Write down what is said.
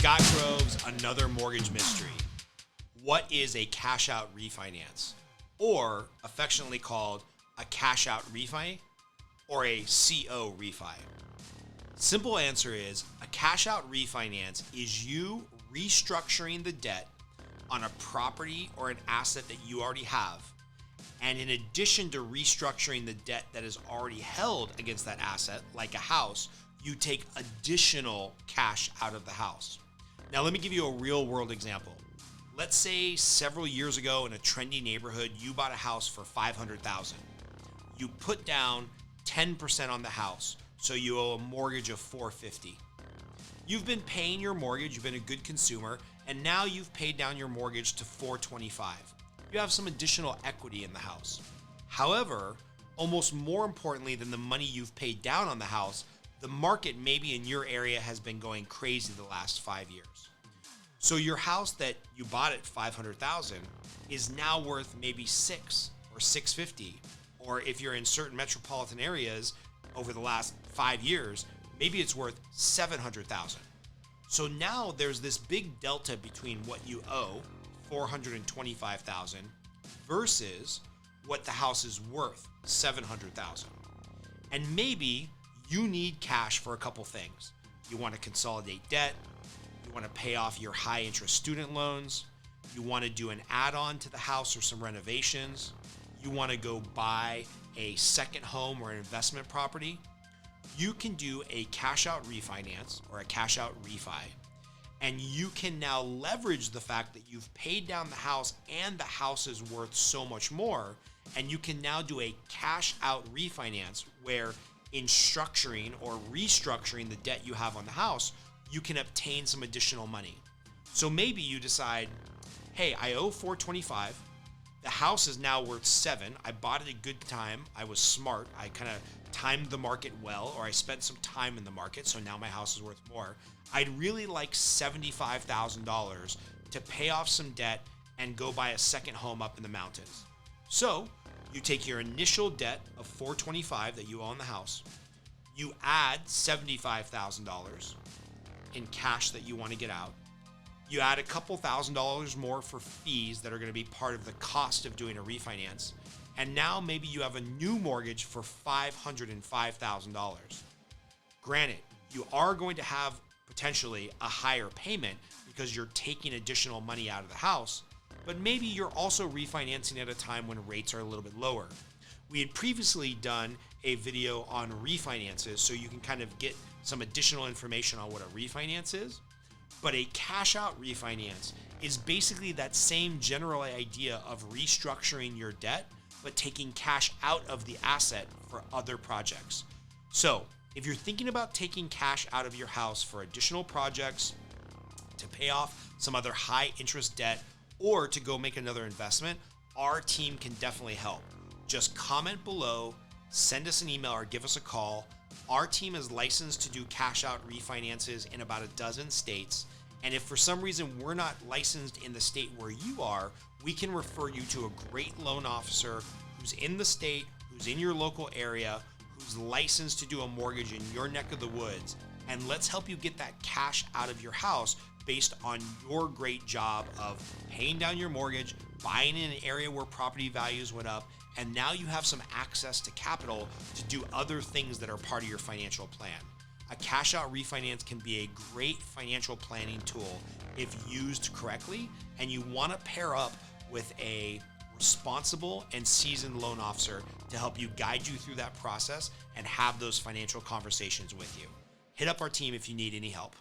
Scott Grove's Another Mortgage Mystery. What is a cash-out refinance? Or affectionately called a cash-out refi or a CO refi? Simple answer is a cash-out refinance is you restructuring the debt on a property or an asset that you already have. And in addition to restructuring the debt that is already held against that asset, like a house, you take additional cash out of the house. Now, let me give you a real world example. Let's say several years ago in a trendy neighborhood, you bought a house for $500,000. You put down 10% on the house, so you owe a mortgage of $450,000. You've been paying your mortgage, you've been a good consumer, and now you've paid down your mortgage to $425,000. You have some additional equity in the house. However, almost more importantly than the money you've paid down on the house, the market maybe in your area has been going crazy the last 5 years. So your house that you bought at $500,000 is now worth maybe $600,000 or $650,000, or if you're in certain metropolitan areas over the last 5 years, maybe it's worth $700,000. So now there's this big delta between what you owe, $425,000, versus what the house is worth, $700,000. And maybe you need cash for a couple things. You want to consolidate debt. You want to pay off your high interest student loans. You want to do an add-on to the house or some renovations. You want to go buy a second home or an investment property. You can do a cash-out refinance or a cash-out refi, and you can now leverage the fact that you've paid down the house and the house is worth so much more, and you can now do a cash-out refinance where in structuring or restructuring the debt you have on the house, you can obtain some additional money. So maybe you decide, hey, I owe $425,000. The house is now worth $7,000. I bought it at a good time. I was smart. I kind of timed the market well, or I spent some time in the market, so now my house is worth more. I'd really like $75,000 to pay off some debt and go buy a second home up in the mountains. So you take your initial debt of $425,000 that you owe on the house. You add $75,000 in cash that you want to get out. You add a couple $1,000s more for fees that are going to be part of the cost of doing a refinance. And now maybe you have a new mortgage for $505,000. Granted, you are going to have potentially a higher payment because you're taking additional money out of the house, but maybe you're also refinancing at a time when rates are a little bit lower. We had previously done a video on refinances, so you can kind of get some additional information on what a refinance is. But a cash-out refinance is basically that same general idea of restructuring your debt, but taking cash out of the asset for other projects. So if you're thinking about taking cash out of your house for additional projects, to pay off some other high interest debt, or to go make another investment, our team can definitely help. Just comment below, send us an email, or give us a call. Our team is licensed to do cash-out refinances in about a dozen states. And if for some reason we're not licensed in the state where you are, we can refer you to a great loan officer who's in the state, who's in your local area, who's licensed to do a mortgage in your neck of the woods. And let's help you get that cash out of your house based on your great job of paying down your mortgage, buying in an area where property values went up, and now you have some access to capital to do other things that are part of your financial plan. A cash-out refinance can be a great financial planning tool if used correctly, and you want to pair up with a responsible and seasoned loan officer to help you guide you through that process and have those financial conversations with you. Hit up our team if you need any help.